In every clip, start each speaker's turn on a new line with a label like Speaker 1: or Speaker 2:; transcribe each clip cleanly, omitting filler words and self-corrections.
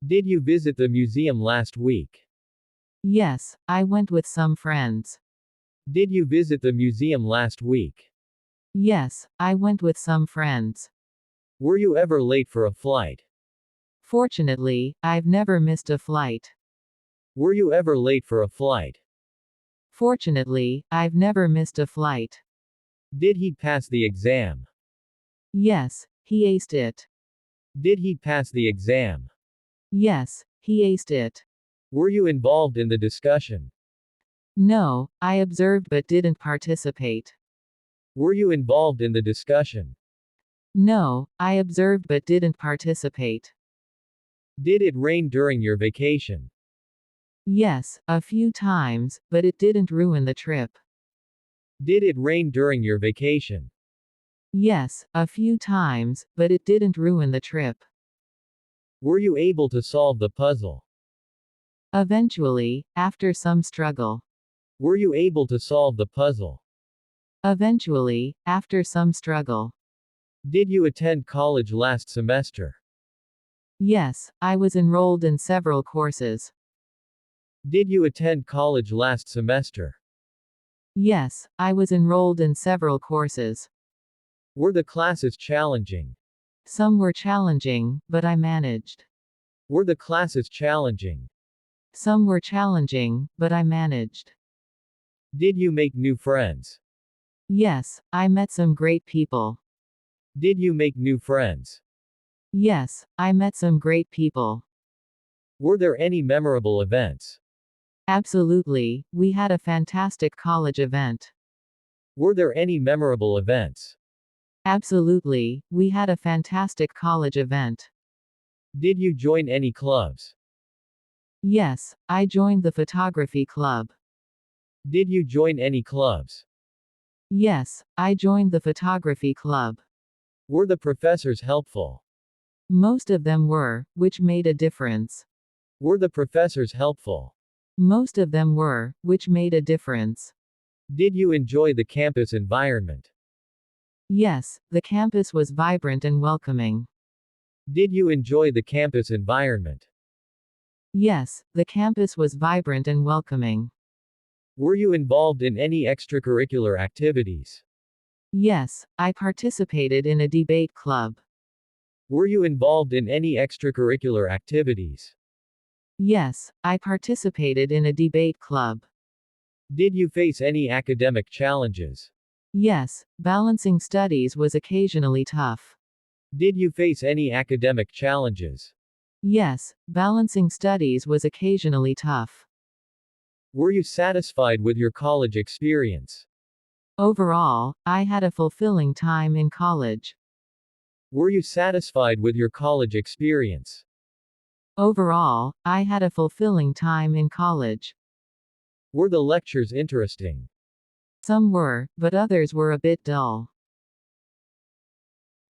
Speaker 1: Did you visit the museum last week?
Speaker 2: Yes, I went with some friends.
Speaker 1: Did you visit the museum last week?
Speaker 2: Yes, I went with some friends.
Speaker 1: Were you ever late for a flight?
Speaker 2: Fortunately, I've never missed a flight.
Speaker 1: Were you ever late for a flight?
Speaker 2: Fortunately, I've never missed a flight.
Speaker 1: Did he pass the exam?
Speaker 2: Yes, he aced it.
Speaker 1: Did he pass the exam?
Speaker 2: Yes, he aced it.
Speaker 1: Were you involved in the discussion?
Speaker 2: No, I observed but didn't participate.
Speaker 1: Were you involved in the discussion?
Speaker 2: No, I observed but didn't participate.
Speaker 1: Did it rain during your vacation?
Speaker 2: Yes, a few times, but it didn't ruin the trip.
Speaker 1: Did it rain during your vacation?
Speaker 2: Yes, a few times, but it didn't ruin the trip.
Speaker 1: Were you able to solve the puzzle?
Speaker 2: Eventually, after some struggle.
Speaker 1: Were you able to solve the puzzle?
Speaker 2: Eventually, after some struggle.
Speaker 1: Did you attend college last semester?
Speaker 2: Yes, I was enrolled in several courses.
Speaker 1: Did you attend college last semester?
Speaker 2: Yes, I was enrolled in several courses.
Speaker 1: Were the classes challenging?
Speaker 2: Some were challenging, but I managed.
Speaker 1: Were the classes challenging?
Speaker 2: Some were challenging, but I managed.
Speaker 1: Did you make new friends?
Speaker 2: Yes, I met some great people.
Speaker 1: Did you make new friends?
Speaker 2: Yes, I met some great people.
Speaker 1: Were there any memorable events?
Speaker 2: Absolutely, we had a fantastic college event.
Speaker 1: Were there any memorable events?
Speaker 2: Absolutely, we had a fantastic college event.
Speaker 1: Did you join any clubs?
Speaker 2: Yes, I joined the photography club.
Speaker 1: Did you join any clubs?
Speaker 2: Yes, I joined the photography club.
Speaker 1: Were the professors helpful?
Speaker 2: Most of them were, which made a difference.
Speaker 1: Were the professors helpful?
Speaker 2: Most of them were, which made a difference.
Speaker 1: Did you enjoy the campus environment?
Speaker 2: Yes, the campus was vibrant and welcoming.
Speaker 1: Did you enjoy the campus environment?
Speaker 2: Yes, the campus was vibrant and welcoming.
Speaker 1: Were you involved in any extracurricular activities?
Speaker 2: Yes, I participated in a debate club.
Speaker 1: Were you involved in any extracurricular activities?
Speaker 2: Yes, I participated in a debate club.
Speaker 1: Did you face any academic challenges?
Speaker 2: Yes, balancing studies was occasionally tough.
Speaker 1: Did you face any academic challenges?
Speaker 2: Yes, balancing studies was occasionally tough.
Speaker 1: Were you satisfied with your college experience?
Speaker 2: Overall, I had a fulfilling time in college.
Speaker 1: Were you satisfied with your college experience?
Speaker 2: Overall, I had a fulfilling time in college.
Speaker 1: Were the lectures interesting?
Speaker 2: Some were, but others were a bit dull.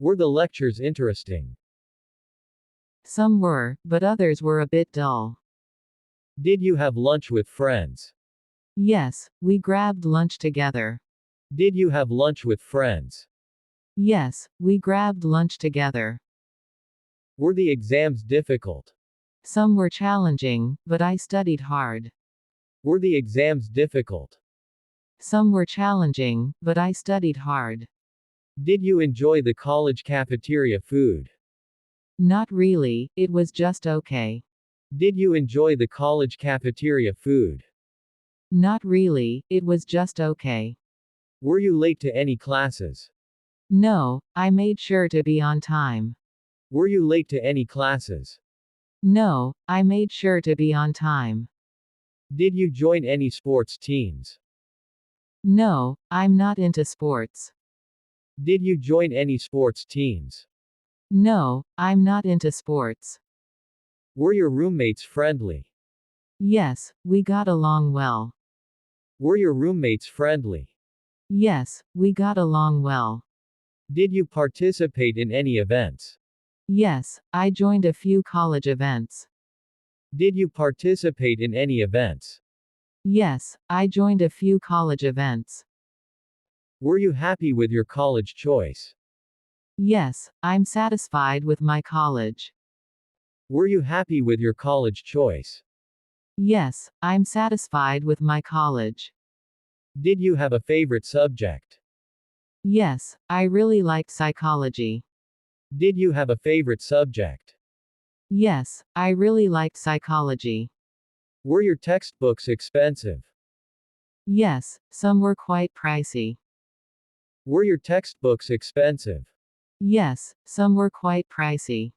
Speaker 1: Were the lectures interesting?
Speaker 2: Some were, but others were a bit dull.
Speaker 1: Did you have lunch with friends?
Speaker 2: Yes, we grabbed lunch together.
Speaker 1: Did you have lunch with friends?
Speaker 2: Yes, we grabbed lunch together.
Speaker 1: Were the exams difficult?
Speaker 2: Some were challenging, but I studied hard.
Speaker 1: Were the exams difficult?
Speaker 2: Some were challenging, but I studied hard.
Speaker 1: Did you enjoy the college cafeteria food?
Speaker 2: Not really, it was just okay.
Speaker 1: Did you enjoy the college cafeteria food?
Speaker 2: Not really, it was just okay.
Speaker 1: Were you late to any classes?
Speaker 2: No, I made sure to be on time.
Speaker 1: Were you late to any classes?
Speaker 2: No, I made sure to be on time.
Speaker 1: Did you join any sports teams?
Speaker 2: No, I'm not into sports.
Speaker 1: Did you join any sports teams?
Speaker 2: No, I'm not into sports.
Speaker 1: Were your roommates friendly?
Speaker 2: Yes, we got along well.
Speaker 1: Were your roommates friendly?
Speaker 2: Yes, we got along well.
Speaker 1: Did you participate in any events?
Speaker 2: Yes, I joined a few college events.
Speaker 1: Did you participate in any events?
Speaker 2: Yes, I joined a few college events.
Speaker 1: Were you happy with your college choice?
Speaker 2: Yes, I'm satisfied with my college.
Speaker 1: Were you happy with your college choice?
Speaker 2: Yes, I'm satisfied with my college.
Speaker 1: Did you have a favorite subject?
Speaker 2: Yes, I really liked psychology.
Speaker 1: Did you have a favorite subject?
Speaker 2: Yes, I really liked psychology.
Speaker 1: Were your textbooks expensive?
Speaker 2: Yes, some were quite pricey.
Speaker 1: Were your textbooks expensive?
Speaker 2: Yes, some were quite pricey.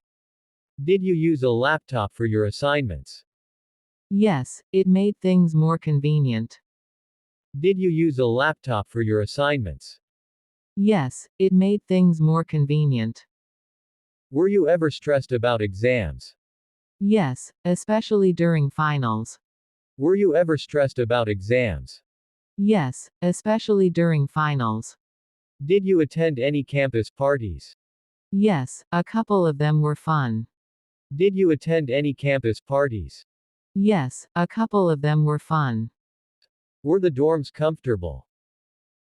Speaker 1: Did you use a laptop for your assignments?
Speaker 2: Yes, it made things more convenient.
Speaker 1: Did you use a laptop for your assignments?
Speaker 2: Yes, it made things more convenient.
Speaker 1: Were you ever stressed about exams?
Speaker 2: Yes, especially during finals.
Speaker 1: Were you ever stressed about exams?
Speaker 2: Yes, especially during finals.
Speaker 1: Did you attend any campus parties?
Speaker 2: Yes, a couple of them were fun.
Speaker 1: Did you attend any campus parties?
Speaker 2: Yes, a couple of them were fun.
Speaker 1: Were the dorms comfortable?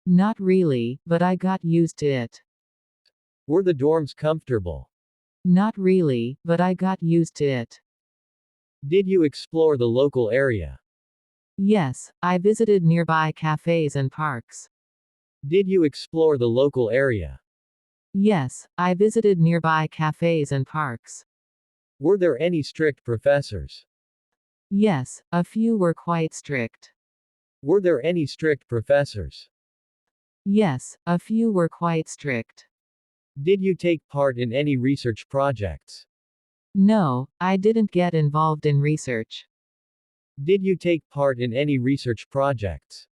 Speaker 2: Not really, but I got used to it.
Speaker 1: Were the dorms comfortable?
Speaker 2: Not really, but I got used to it.
Speaker 1: Did you explore the local area?
Speaker 2: Yes, I visited nearby cafes and parks.
Speaker 1: Did you explore the local area?
Speaker 2: Yes, I visited nearby cafes and parks.
Speaker 1: Were there any strict professors?
Speaker 2: Yes, a few were quite strict.
Speaker 1: Were there any strict professors?
Speaker 2: Yes, a few were quite strict.
Speaker 1: Did you take part in any research projects?
Speaker 2: No, I didn't get involved in research.
Speaker 1: Did you take part in any research projects?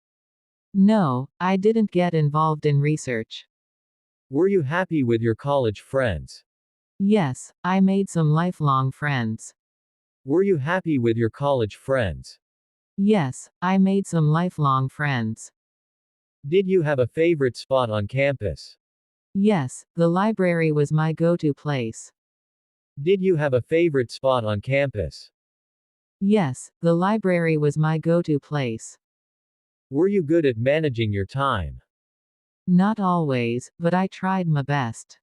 Speaker 2: No, I didn't get involved in research.
Speaker 1: Were you happy with your college friends?
Speaker 2: Yes, I made some lifelong friends.
Speaker 1: Were you happy with your college friends?
Speaker 2: Yes, I made some lifelong friends.
Speaker 1: Did you have a favorite spot on campus?
Speaker 2: Yes, the library was my go-to place.
Speaker 1: Did you have a favorite spot on campus?
Speaker 2: Yes, the library was my go-to place.
Speaker 1: Were you good at managing your time?
Speaker 2: Not always, but I tried my best.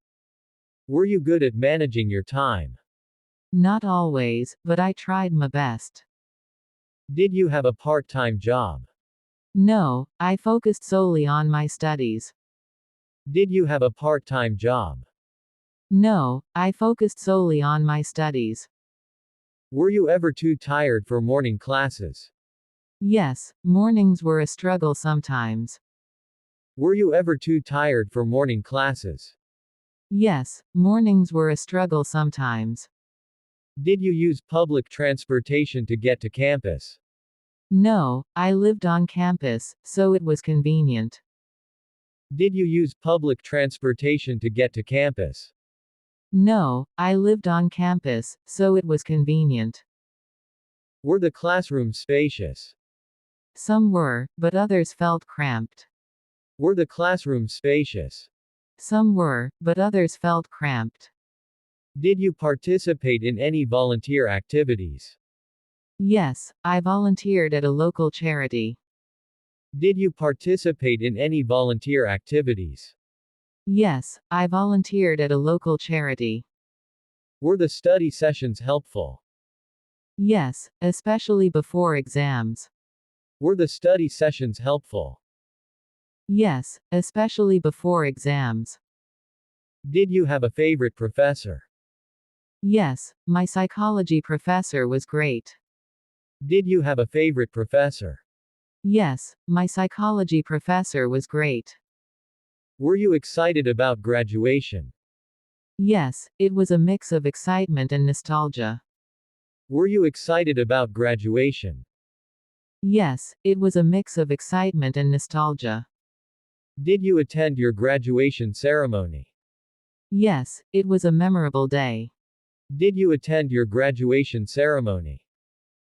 Speaker 1: Were you good at managing your time?
Speaker 2: Not always, but I tried my best.
Speaker 1: Did you have a part-time job?
Speaker 2: No, I focused solely on my studies.
Speaker 1: Did you have a part-time job?
Speaker 2: No, I focused solely on my studies.
Speaker 1: Were you ever too tired for morning classes?
Speaker 2: Yes, mornings were a struggle sometimes.
Speaker 1: Were you ever too tired for morning classes?
Speaker 2: Yes, mornings were a struggle sometimes.
Speaker 1: Did you use public transportation to get to campus?
Speaker 2: No, I lived on campus, so it was convenient.
Speaker 1: Did you use public transportation to get to campus?
Speaker 2: No, I lived on campus, so it was convenient.
Speaker 1: Were the classrooms spacious?
Speaker 2: Some were, but others felt cramped.
Speaker 1: Were the classrooms spacious?
Speaker 2: Some were, but others felt cramped.
Speaker 1: Did you participate in any volunteer activities?
Speaker 2: Yes, I volunteered at a local charity.
Speaker 1: Did you participate in any volunteer activities?
Speaker 2: Yes, I volunteered at a local charity.
Speaker 1: Were the study sessions helpful?
Speaker 2: Yes, especially before exams.
Speaker 1: Were the study sessions helpful?
Speaker 2: Yes, especially before exams.
Speaker 1: Did you have a favorite professor?
Speaker 2: Yes, my psychology professor was great.
Speaker 1: Did you have a favorite professor?
Speaker 2: Yes, my psychology professor was great.
Speaker 1: Were you excited about graduation?
Speaker 2: Yes, it was a mix of excitement and nostalgia.
Speaker 1: Were you excited about graduation?
Speaker 2: Yes, it was a mix of excitement and nostalgia.
Speaker 1: Did you attend your graduation ceremony?
Speaker 2: Yes, it was a memorable day.
Speaker 1: Did you attend your graduation ceremony?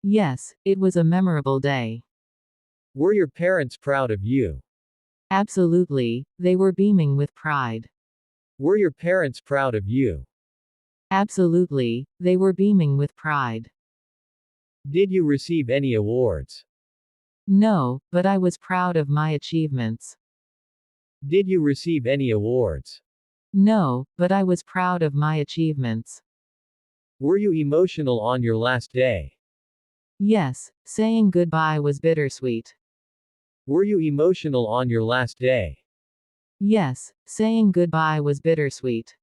Speaker 2: Yes, it was a memorable day.
Speaker 1: Were your parents proud of you?
Speaker 2: Absolutely, they were beaming with pride.
Speaker 1: Were your parents proud of you?
Speaker 2: Absolutely, they were beaming with pride.
Speaker 1: Did you receive any awards?
Speaker 2: No, but I was proud of my achievements.
Speaker 1: Did you receive any awards?
Speaker 2: No, but I was proud of my achievements.
Speaker 1: Were you emotional on your last day?
Speaker 2: Yes, saying goodbye was bittersweet.
Speaker 1: Were you emotional on your last day?
Speaker 2: Yes, saying goodbye was bittersweet.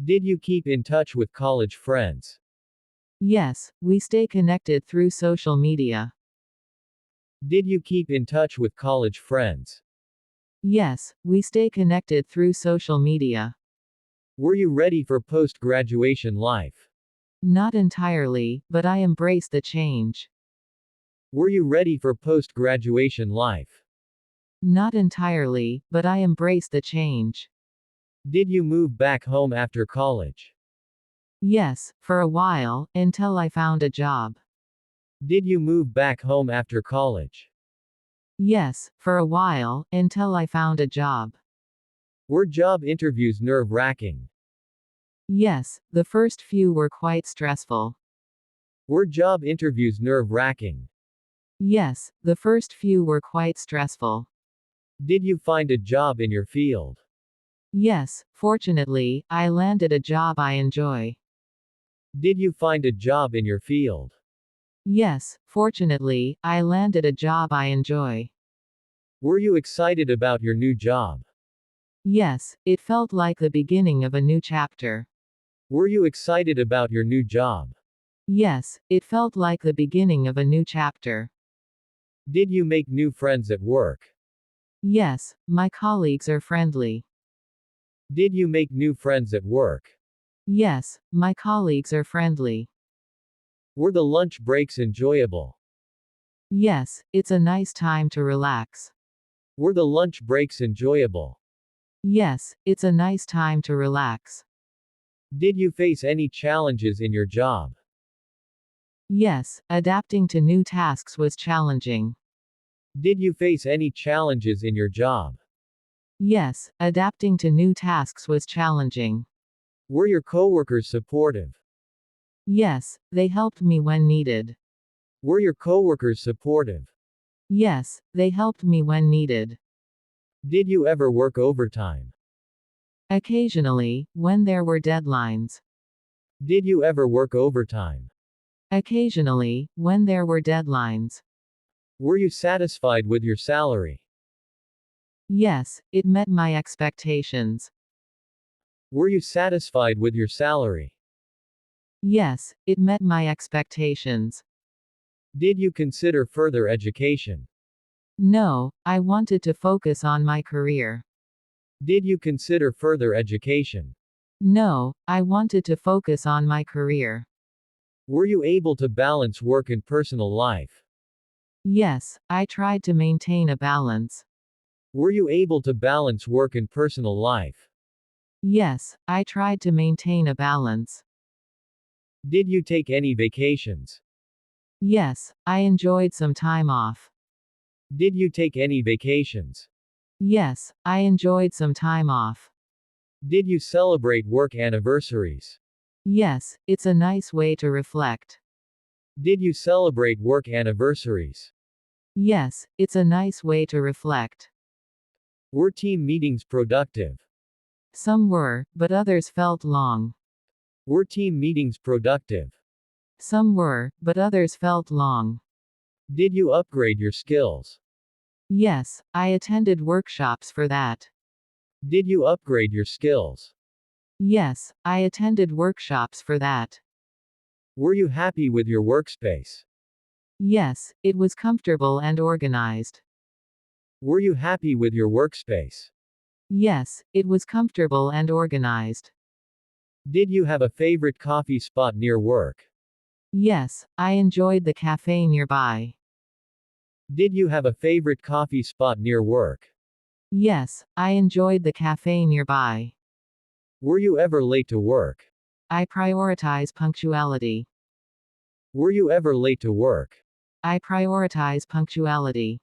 Speaker 1: Did you keep in touch with college friends?
Speaker 2: Yes, we stay connected through social media.
Speaker 1: Did you keep in touch with college friends?
Speaker 2: Yes, we stay connected through social media.
Speaker 1: Were you ready for post-graduation life?
Speaker 2: Not entirely, but I embrace the change.
Speaker 1: Were you ready for post-graduation life?
Speaker 2: Not entirely, but I embrace the change.
Speaker 1: Did you move back home after college?
Speaker 2: Yes, for a while, until I found a job.
Speaker 1: Did you move back home after college?
Speaker 2: Yes, for a while, until I found a job.
Speaker 1: Were job interviews nerve-wracking?
Speaker 2: Yes, the first few were quite stressful.
Speaker 1: Were job interviews nerve-wracking?
Speaker 2: Yes, the first few were quite stressful.
Speaker 1: Did you find a job in your field?
Speaker 2: Yes, fortunately, I landed a job I enjoy.
Speaker 1: Did you find a job in your field?
Speaker 2: Yes, fortunately, I landed a job I enjoy.
Speaker 1: Were you excited about your new job?
Speaker 2: Yes, it felt like the beginning of a new chapter.
Speaker 1: Were you excited about your new job?
Speaker 2: Yes, it felt like the beginning of a new chapter.
Speaker 1: Did you make new friends at work?
Speaker 2: Yes, my colleagues are friendly.
Speaker 1: Did you make new friends at work?
Speaker 2: Yes, my colleagues are friendly.
Speaker 1: Were the lunch breaks enjoyable?
Speaker 2: Yes, it's a nice time to relax.
Speaker 1: Were the lunch breaks enjoyable?
Speaker 2: Yes, it's a nice time to relax.
Speaker 1: Did you face any challenges in your job?
Speaker 2: Yes, adapting to new tasks was challenging.
Speaker 1: Did you face any challenges in your job?
Speaker 2: Yes, adapting to new tasks was challenging.
Speaker 1: Were your coworkers supportive?
Speaker 2: Yes, they helped me when needed.
Speaker 1: Were your coworkers supportive?
Speaker 2: Yes, they helped me when needed.
Speaker 1: Did you ever work overtime?
Speaker 2: Occasionally, when there were deadlines.
Speaker 1: Did you ever work overtime?
Speaker 2: Occasionally, when there were deadlines.
Speaker 1: Were you satisfied with your salary?
Speaker 2: Yes, it met my expectations.
Speaker 1: Were you satisfied with your salary?
Speaker 2: Yes, it met my expectations.
Speaker 1: Did you consider further education?
Speaker 2: No, I wanted to focus on my career.
Speaker 1: Did you consider further education?
Speaker 2: No, I wanted to focus on my career.
Speaker 1: Were you able to balance work and personal life?
Speaker 2: Yes, I tried to maintain a balance.
Speaker 1: Were you able to balance work and personal life?
Speaker 2: Yes, I tried to maintain a balance.
Speaker 1: Did you take any vacations?
Speaker 2: Yes, I enjoyed some time off.
Speaker 1: Did you take any vacations?
Speaker 2: Yes, I enjoyed some time off.
Speaker 1: Did you celebrate work anniversaries?
Speaker 2: Yes, it's a nice way to reflect.
Speaker 1: Did you celebrate work anniversaries?
Speaker 2: Yes, it's a nice way to reflect.
Speaker 1: Were team meetings productive?
Speaker 2: Some were, but others felt long.
Speaker 1: Were team meetings productive?
Speaker 2: Some were, but others felt long.
Speaker 1: Did you upgrade your skills?
Speaker 2: Yes, I attended workshops for that.
Speaker 1: Did you upgrade your skills?
Speaker 2: Yes, I attended workshops for that.
Speaker 1: Were you happy with your workspace?
Speaker 2: Yes, it was comfortable and organized.
Speaker 1: Were you happy with your workspace?
Speaker 2: Yes, it was comfortable and organized.
Speaker 1: Did you have a favorite coffee spot near work?
Speaker 2: Yes, I enjoyed the cafe nearby.
Speaker 1: Did you have a favorite coffee spot near work?
Speaker 2: Yes, I enjoyed the cafe nearby.
Speaker 1: Were you ever late to work?
Speaker 2: I prioritize punctuality.
Speaker 1: Were you ever late to work?
Speaker 2: I prioritize punctuality.